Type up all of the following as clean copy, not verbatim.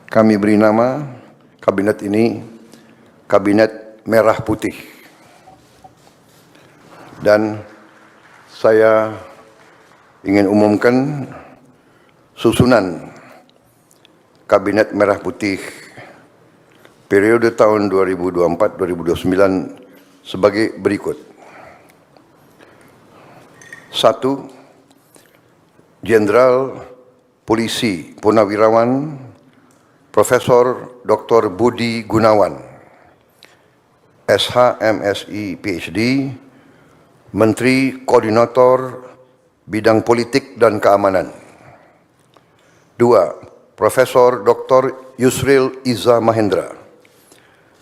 Kami beri nama kabinet ini Kabinet Merah Putih. Dan saya ingin umumkan susunan Kabinet Merah Putih periode tahun 2024-2029 sebagai berikut. 1. Jenderal Polisi Purnawirawan Profesor Dr. Budi Gunawan, SH, MSI, PhD, Menteri Koordinator Bidang Politik dan Keamanan. 2. Profesor Dr. Yusril Iza Mahendra,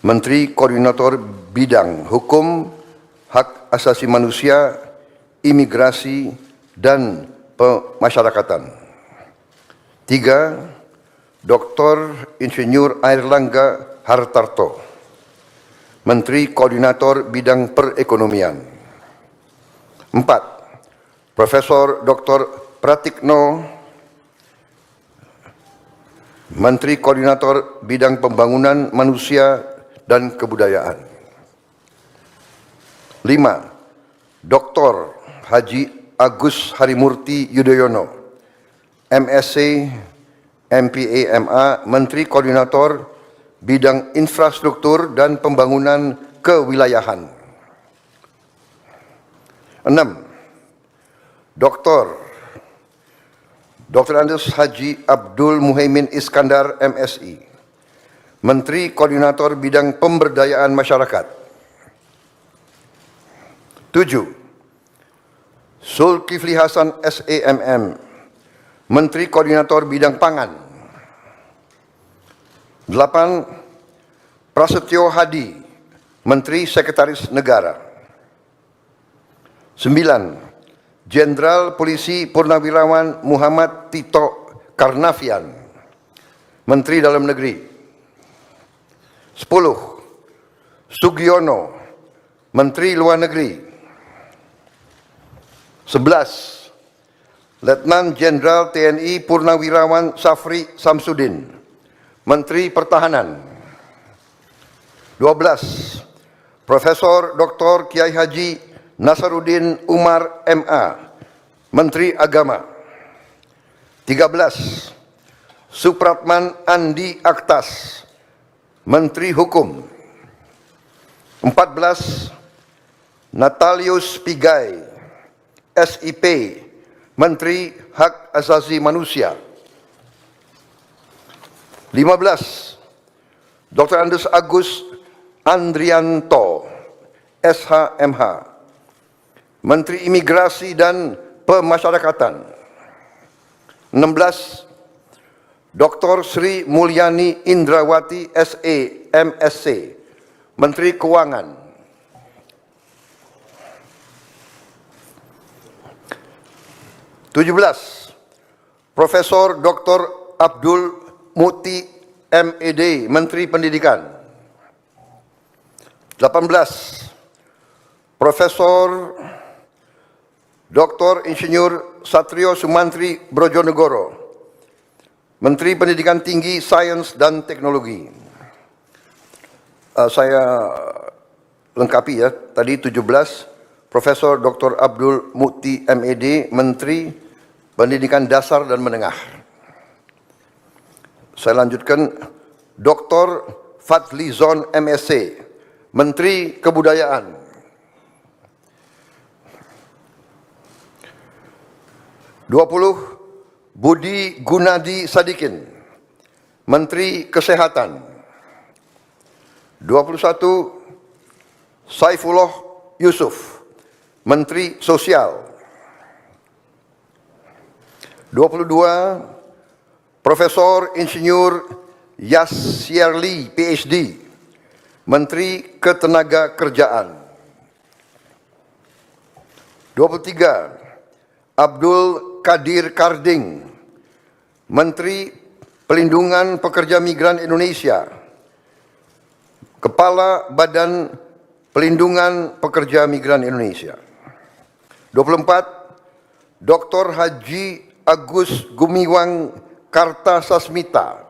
Menteri Koordinator Bidang Hukum, Hak Asasi Manusia, Imigrasi, dan Pemasyarakatan. 3. Dr. Insinyur Airlangga Hartarto, Menteri Koordinator Bidang Perekonomian. 4. Profesor Dr. Pratikno, Menteri Koordinator Bidang Pembangunan Manusia dan Kebudayaan. 5. Dr. Haji Agus Harimurti Yudhoyono, MSc, MPA, MA, Menteri Koordinator Bidang Infrastruktur dan Pembangunan Kewilayahan. 6. Dr. Andes Haji Abdul Muhaimin Iskandar, MSI, Menteri Koordinator Bidang Pemberdayaan Masyarakat. 7. Zulkifli Hasan, SEMM, Menteri Koordinator Bidang Pangan. 8. Prasetyo Hadi, Menteri Sekretaris Negara. 9. Jenderal Polisi Purnawirawan Muhammad Tito Karnavian, Menteri Dalam Negeri. 10. Sugiono, Menteri Luar Negeri. 11. Letnan Jenderal TNI Purnawirawan Safri Samsudin, Menteri Pertahanan. 12. Profesor Dr. Kiai Haji Nasaruddin Umar, MA, Menteri Agama. 13. Supratman Andi Aktas, Menteri Hukum. 14. Natalius Pigai, SIP, Menteri Hak Asasi Manusia. 15. Dr. Andes Agus Andrianto, SHMH, Menteri Imigrasi dan Pemasyarakatan. 16. Dr. Sri Mulyani Indrawati, SE, MSc, Menteri Keuangan. 17. Profesor Dr. Abdul Muti, MED, Menteri Pendidikan. 18. Profesor Dr. Insinyur Satrio Sumantri Brojonegoro, Menteri Pendidikan Tinggi, Sains dan Teknologi. Saya lengkapi ya, tadi 17. Profesor Dr. Abdul Muti, MED, Menteri Pendidikan Dasar dan Menengah. Saya lanjutkan, Dr. Fadlizon, MSc, Menteri Kebudayaan. 20. Budi Gunadi Sadikin, Menteri Kesehatan. 21. Saifullah Yusuf, Menteri Sosial. 22. Profesor Insinyur Yasyarli, PhD, Menteri Ketenagakerjaan. 23. Abdul Qadir Karding, Menteri Pelindungan Pekerja Migran Indonesia, Kepala Badan Pelindungan Pekerja Migran Indonesia. 24. Dr. Haji Agus Gumiwang Kartasasmita,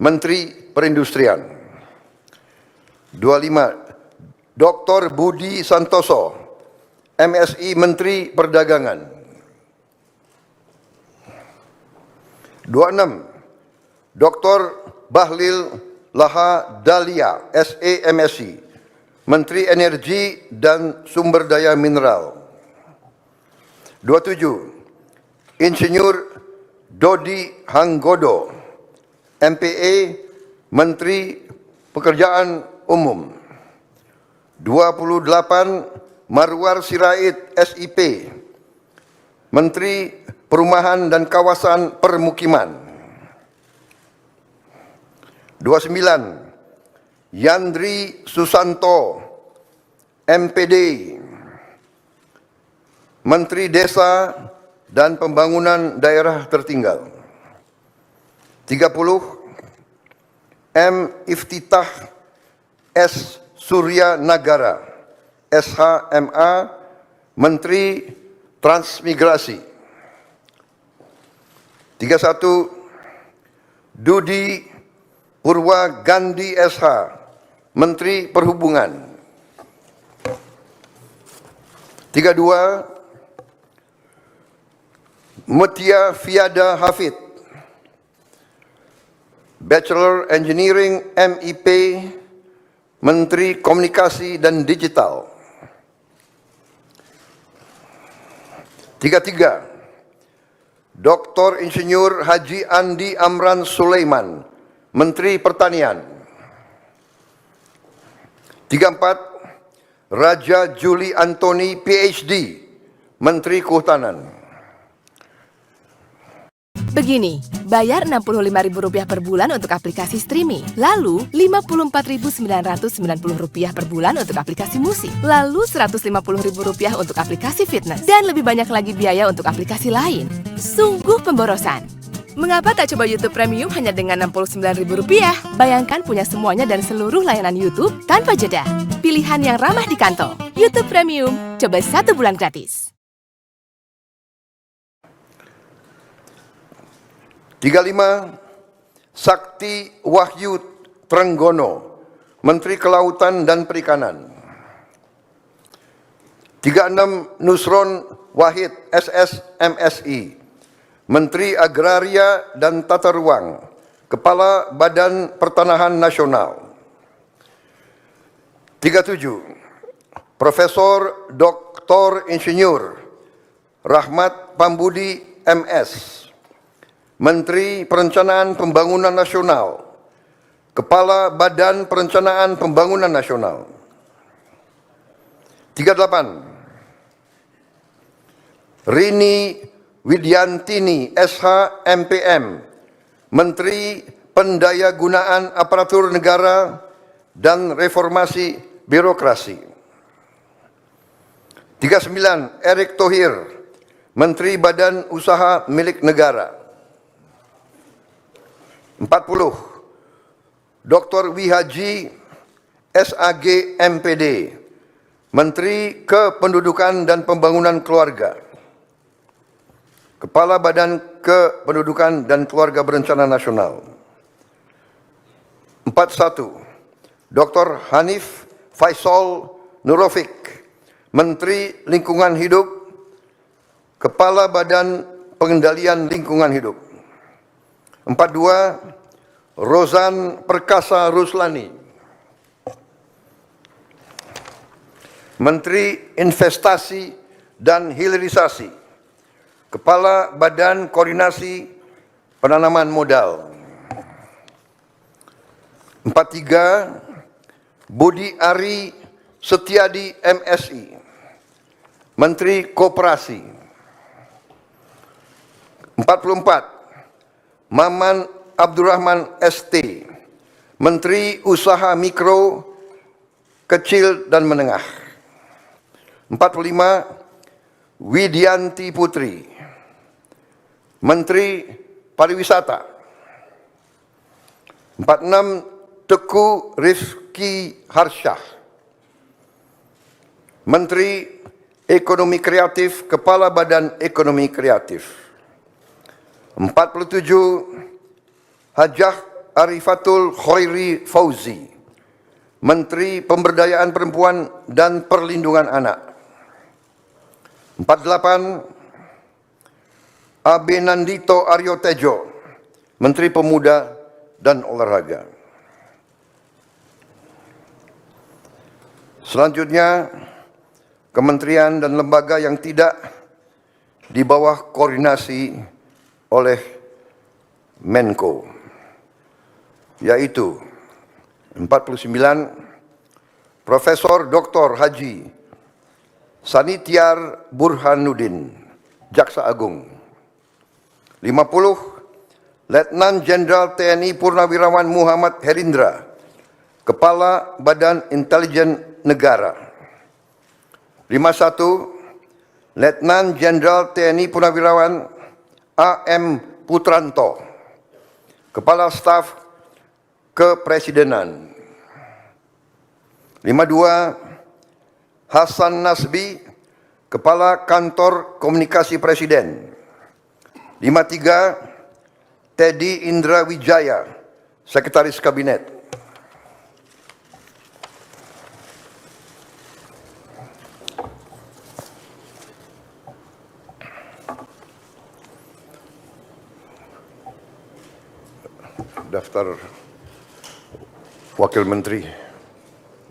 Menteri Perindustrian. 25, Dr. Budi Santoso, MSI Menteri Perdagangan. 26, Dr. Bahlil Lahadalia, SA MSI, Menteri Energi dan Sumber Daya Mineral. 27, Insinyur Dodi Hanggodo, MPA, Menteri Pekerjaan Umum. 28, Marwar Sirait, SIP, Menteri Perumahan dan Kawasan Permukiman. 29, Yandri Susanto, MPD, Menteri Desa dan Pembangunan Daerah Tertinggal. 30, M. Iftitah S. Surya Nagara, SHMA, Menteri Transmigrasi. 31, Dudi Purwa Gandhi SH, Menteri Perhubungan. 32, Mutia Fiada Hafid, Bachelor Engineering MIP, Menteri Komunikasi dan Digital. 33, Dr. Insinyur Haji Andi Amran Sulaiman, Menteri Pertanian. 34, Raja Juli Antoni PhD, Menteri Kehutanan. Begini, bayar Rp65.000 per bulan untuk aplikasi streaming, lalu Rp54.990 per bulan untuk aplikasi musik, lalu Rp150.000 untuk aplikasi fitness, dan lebih banyak lagi biaya untuk aplikasi lain. Sungguh pemborosan. Mengapa tak coba YouTube Premium hanya dengan Rp69.000? Bayangkan punya semuanya dan seluruh layanan YouTube tanpa jeda. Pilihan yang ramah di kantong. YouTube Premium, coba 1 bulan gratis. 35, Sakti Wahyu Trenggono, Menteri Kelautan dan Perikanan. 36, Nusron Wahid SS MSI, Menteri Agraria dan Tata Ruang, Kepala Badan Pertanahan Nasional. 37, Profesor Dr. Insinyur Rahmat Pambudi MS, Menteri Perencanaan Pembangunan Nasional, Kepala Badan Perencanaan Pembangunan Nasional. 38, Rini Widyantini SH MPM, Menteri Pendayagunaan Aparatur Negara dan Reformasi Birokrasi. 39, Erick Thohir, Menteri Badan Usaha Milik Negara. 40, Dr. Wihaji SAG MPD, Menteri Kependudukan dan Pembangunan Keluarga, Kepala Badan Kependudukan dan Keluarga Berencana Nasional. 41, Dr. Hanif Faisal Nurofik, Menteri Lingkungan Hidup, Kepala Badan Pengendalian Lingkungan Hidup. 42, Rozan Perkasa Ruslani, Menteri Investasi dan Hilirisasi, Kepala Badan Koordinasi Penanaman Modal. 43, Budi Ari Setiadi MSI, Menteri Koperasi. 44, Maman Abdurrahman ST, Menteri Usaha Mikro, Kecil dan Menengah. 45, Widianti Putri, Menteri Pariwisata. 46, Teguh Rifki Harsyah, Menteri Ekonomi Kreatif, Kepala Badan Ekonomi Kreatif. 47, Hajah Arifatul Khairi Fauzi, Menteri Pemberdayaan Perempuan dan Perlindungan Anak. 48, Abenandito Aryo Tejo, Menteri Pemuda dan Olahraga. Selanjutnya, kementerian dan lembaga yang tidak di bawah koordinasi oleh Menko, yaitu 49, Profesor Dr. Haji Sanitiar Burhanuddin, Jaksa Agung. 50, Letnan Jenderal TNI Purnawirawan Muhammad Herindra, Kepala Badan Intelijen Negara. 51, Letnan Jenderal TNI Purnawirawan AM Putranto, Kepala Staf Kepresidenan. 52, Hasan Nasbi, Kepala Kantor Komunikasi Presiden. 53, Teddy Indra Wijaya, Sekretaris Kabinet. Daftar Wakil Menteri.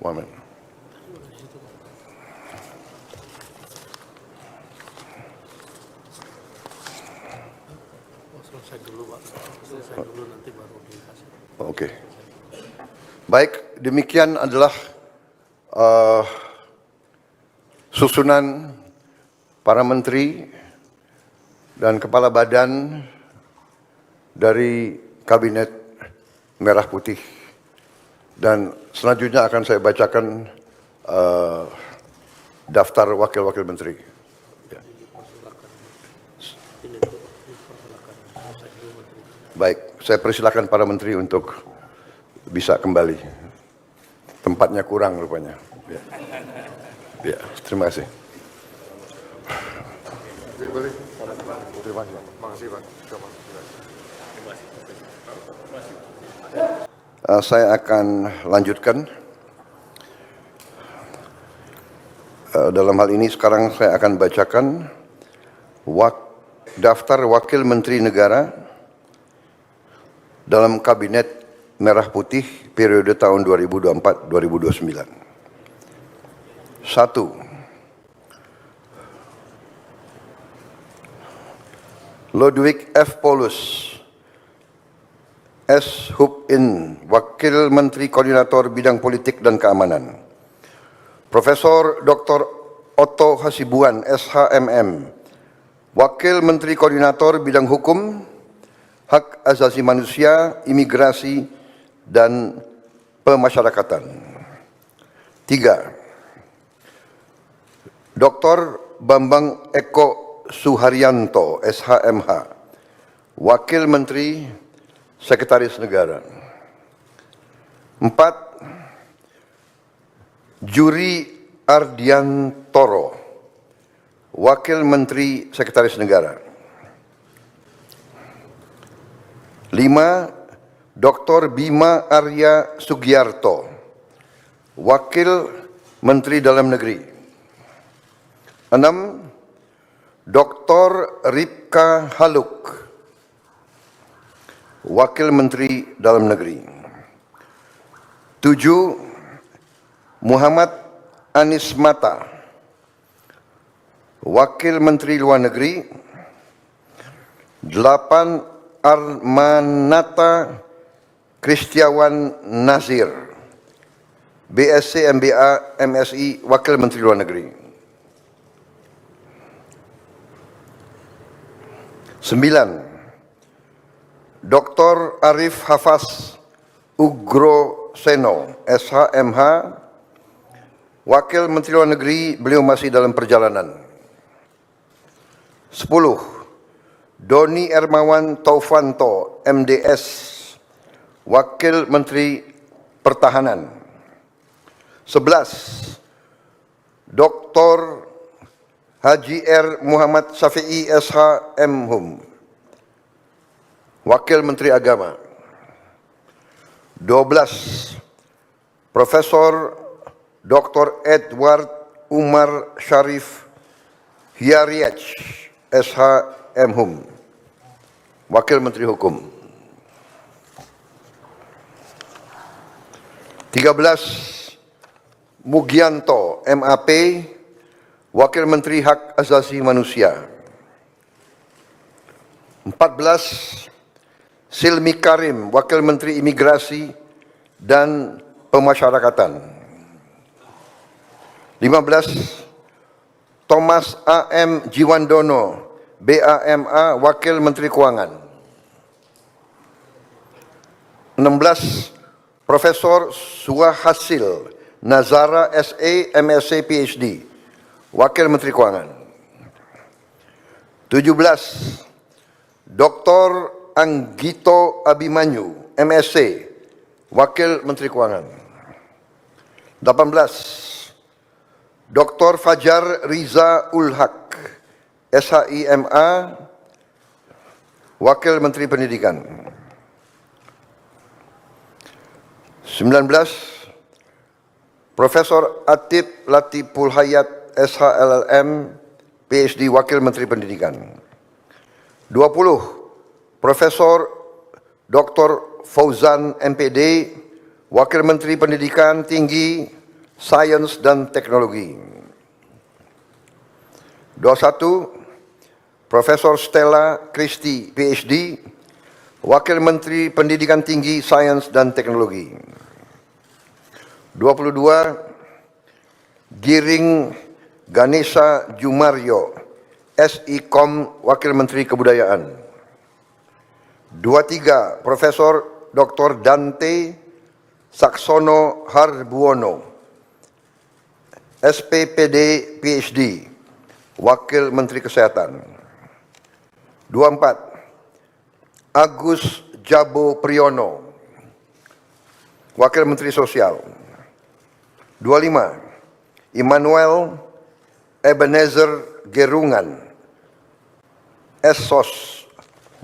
Wamen. Oke. Baik, demikian adalah susunan para menteri dan kepala badan dari Kabinet Merah Putih. Dan selanjutnya akan saya bacakan daftar wakil-wakil menteri. Ya. Baik, saya persilakan para menteri untuk bisa kembali. Tempatnya kurang rupanya. Ya, ya, terima kasih. Terima kasih, Pak. Saya akan lanjutkan. Dalam hal ini sekarang saya akan bacakan daftar wakil menteri negara dalam Kabinet Merah Putih periode tahun 2024-2029. 1. Ludwig F. Paulus, S. Hub-In, Wakil Menteri Koordinator Bidang Politik dan Keamanan. Profesor Dr. Otto Hasibuan, SHMM, Wakil Menteri Koordinator Bidang Hukum, Hak Asasi Manusia, Imigrasi, dan Pemasyarakatan. 3. Dr. Bambang Eko Suharyanto, SHMH, Wakil Menteri Sekretaris Negara. 4. Juri Ardiantoro, Wakil Menteri Sekretaris Negara. 5. Dr. Bima Arya Sugiarto, Wakil Menteri Dalam Negeri. 6. Dr. Ripka Haluk, Wakil Menteri Dalam Negeri. 7. Muhammad Anies Mata, Wakil Menteri Luar Negeri. 8. Armanata Kristiawan Nazir, BSc MBA MSI, Wakil Menteri Luar Negeri. 9. Dr. Arif Hafaz Ugro Seno, SHMH, Wakil Menteri Luar Negeri, beliau masih dalam perjalanan. 10. Doni Ermawan Taufanto, MDS, Wakil Menteri Pertahanan. 11. Dr. Haji R. Muhammad Syafi'i, SH, Mhum, Wakil Menteri Agama. 12. Profesor Dr. Edward Umar Sharif Hiyariach, SH MHum, Wakil Menteri Hukum. 13. Mugianto, MAP, Wakil Menteri Hak Asasi Manusia. 14. Silmi Karim, Wakil Menteri Imigrasi dan Pemasyarakatan. 15. Thomas A.M. Jiwandono, BAMA, Wakil Menteri Keuangan. 16. Profesor Suhasil Nazara, SA, MSc, PhD, Wakil Menteri Keuangan. 17. Dr. Anggito Abimanyu, MSc, Wakil Menteri Keuangan. 18. Dr. Fajar Riza Ulhaq, SHIMA, Wakil Menteri Pendidikan. 19. Profesor Atib Latiful Hayat, SHLLM, PhD, Wakil Menteri Pendidikan. 20. Profesor Dr. Fauzan MPD, Wakil Menteri Pendidikan Tinggi, Sains dan Teknologi. 21. Profesor Stella Christie, PhD, Wakil Menteri Pendidikan Tinggi, Sains dan Teknologi. 22. Giring Ganesha Jumaryo, SIKOM, Wakil Menteri Kebudayaan. 23. Profesor Dr. Dante Saksono Harbuono, SPPD, PhD, Wakil Menteri Kesehatan. 24. Agus Jabo Priyono, Wakil Menteri Sosial. 25. Immanuel Ebenezer Gerungan, SSOS,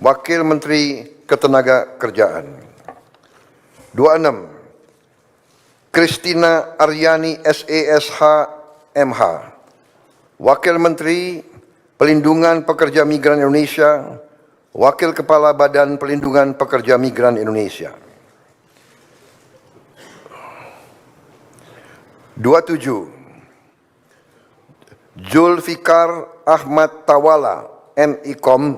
Wakil Menteri Ketenagakerjaan. 26. Christina Aryani, SESH MH, Wakil Menteri Pelindungan Pekerja Migran Indonesia, Wakil Kepala Badan Pelindungan Pekerja Migran Indonesia. 27. Zulfikar Ahmad Tawala, MIKOM,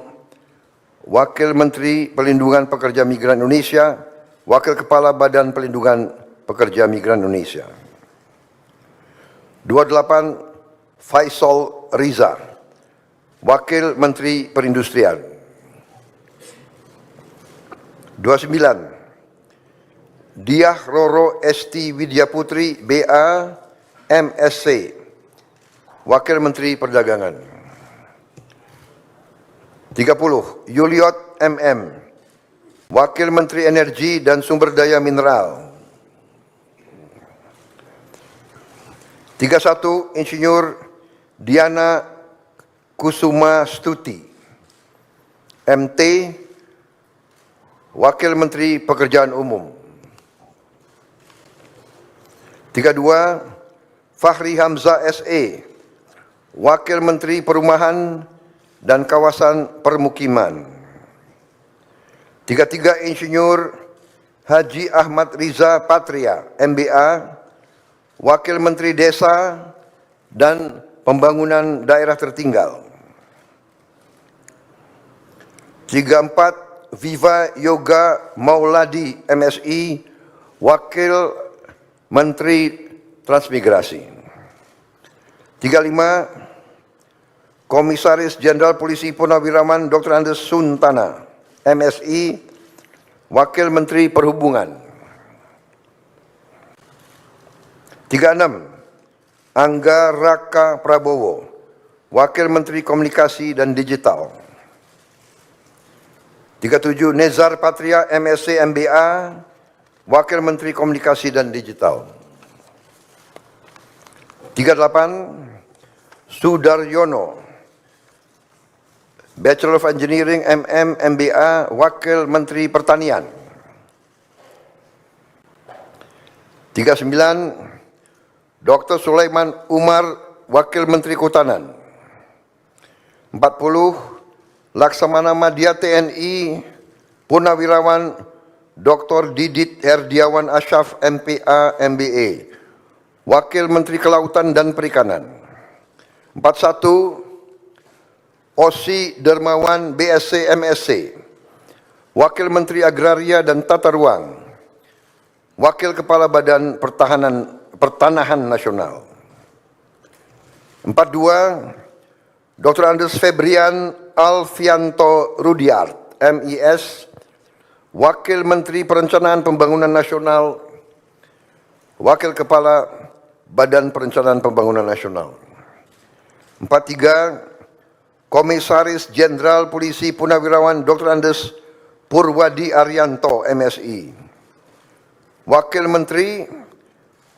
Wakil Menteri Pelindungan Pekerja Migran Indonesia, Wakil Kepala Badan Pelindungan Pekerja Migran Indonesia. 28. Faisal Riza, Wakil Menteri Perindustrian. 29. Diah Roro Esti Widyaputri, BA, MSc, Wakil Menteri Perdagangan. 30. Yuliot MM, Wakil Menteri Energi dan Sumber Daya Mineral. 31. Insinyur Diana Kusuma Stuti, MT, Wakil Menteri Pekerjaan Umum. 32. Fahri Hamzah SE, Wakil Menteri Perumahan dan Kawasan Permukiman. 33. Insinyur Haji Ahmad Riza Patria, MBA, Wakil Menteri Desa dan Pembangunan Daerah Tertinggal. 34. Viva Yoga Mauladi, MSI, Wakil Menteri Transmigrasi. 35. Komisaris Jenderal Polisi Purnawiraman Dr. Andes Suntana, MSI, Wakil Menteri Perhubungan. 36. Angga Raka Prabowo, Wakil Menteri Komunikasi dan Digital. 37. Nezar Patria, MSc, MBA, Wakil Menteri Komunikasi dan Digital. 38. Sudaryono, Bachelor of Engineering, MM, MBA, Wakil Menteri Pertanian. 39, Dr. Sulaiman Umar, Wakil Menteri Kehutanan. 40, Laksamana Madya TNI, Purnawirawan Dr. Didit Herdiawan Asyaf, MPA, MBA, Wakil Menteri Kelautan dan Perikanan. 41, Osi Dermawan, BSc, MSc, Wakil Menteri Agraria dan Tata Ruang, Wakil Kepala Badan Pertanahan Nasional. 42, Dr. Andes Febrian Alfianto Rudiart, MIS, Wakil Menteri Perencanaan Pembangunan Nasional, Wakil Kepala Badan Perencanaan Pembangunan Nasional. 43, Komisaris Jenderal Polisi Purnawirawan Dr. Andes Purwadi Arianto, MSI, Wakil Menteri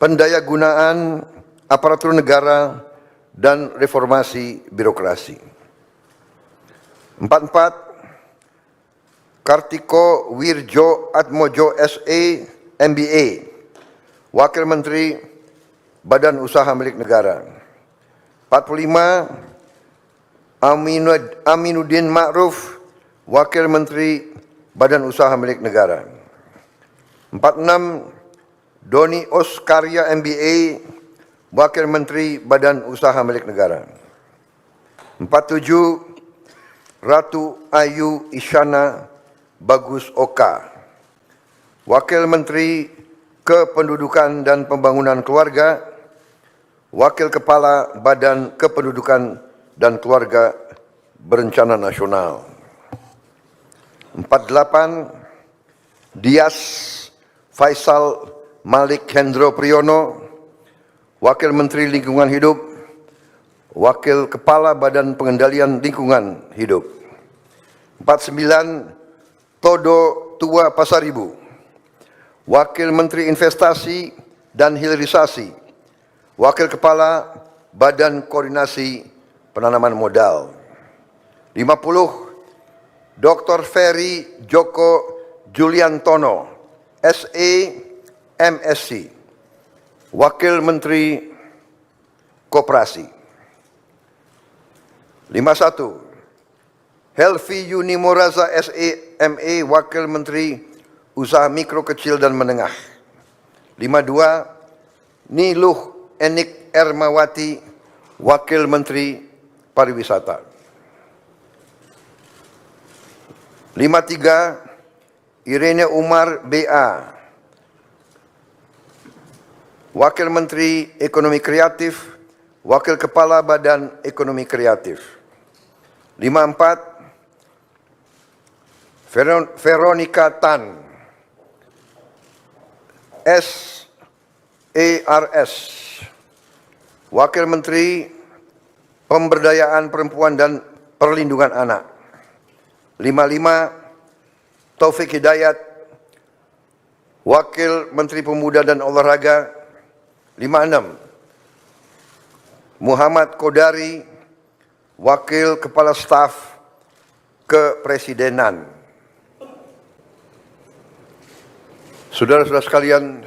Pendayagunaan Aparatur Negara dan Reformasi Birokrasi. 44, Kartiko Wirjo Atmojo, SE, MBA, Wakil Menteri Badan Usaha Milik Negara. 45, Aminuddin Ma'ruf, Wakil Menteri Badan Usaha Milik Negara. 46, Doni Oskarya, MBA, Wakil Menteri Badan Usaha Milik Negara. 47, Ratu Ayu Isyana Bagus Oka, Wakil Menteri Kependudukan dan Pembangunan Keluarga, Wakil Kepala Badan Kependudukan dan Keluarga Berencana Nasional. 48, Dias Faisal Malik Hendro Priyono, Wakil Menteri Lingkungan Hidup, Wakil Kepala Badan Pengendalian Lingkungan Hidup. 49, Todo Tua Pasaribu, Wakil Menteri Investasi dan Hilirisasi, Wakil Kepala Badan Koordinasi Penanaman Modal. 50, Dr. Ferry Joko Juliantono, SE, MSc, Wakil Menteri Koperasi. 51, Helvi Yuni Moraza, SE, MA, Wakil Menteri Usaha Mikro, Kecil dan Menengah. 52, Niluh Enik Ermawati, Wakil Menteri Pariwisata. 53, Irene Umar, BA, Wakil Menteri Ekonomi Kreatif, Wakil Kepala Badan Ekonomi Kreatif. 54, Veronica Tan, SARS, Wakil Menteri Pemberdayaan Perempuan dan Perlindungan Anak. 55, Taufik Hidayat, Wakil Menteri Pemuda dan Olahraga. 56, Muhammad Kodari, Wakil Kepala Staf Kepresidenan. Saudara-saudara sekalian,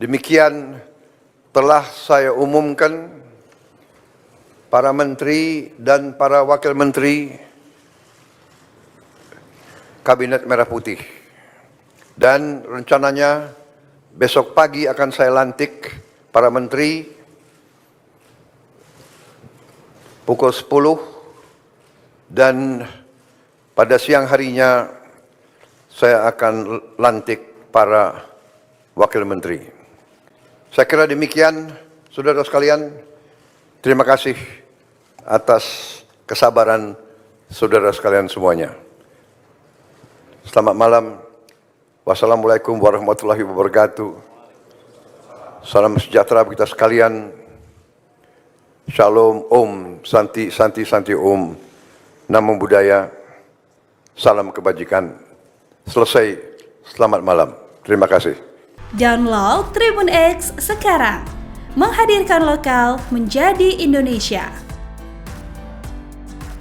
demikian telah saya umumkan para menteri dan para wakil menteri Kabinet Merah Putih. Dan rencananya besok pagi akan saya lantik para menteri pukul 10 dan pada siang harinya saya akan lantik para wakil menteri. Saya kira demikian, saudara sekalian. Terima kasih atas kesabaran saudara sekalian semuanya. Selamat malam. Wassalamualaikum warahmatullahi wabarakatuh. Salam sejahtera bagi kita sekalian. Shalom, Om, Santi, Santi, Santi, Om. Namo Buddhaya. Salam kebajikan. Selesai. Selamat malam. Terima kasih. Download Tribun X sekarang. Menghadirkan lokal menjadi Indonesia.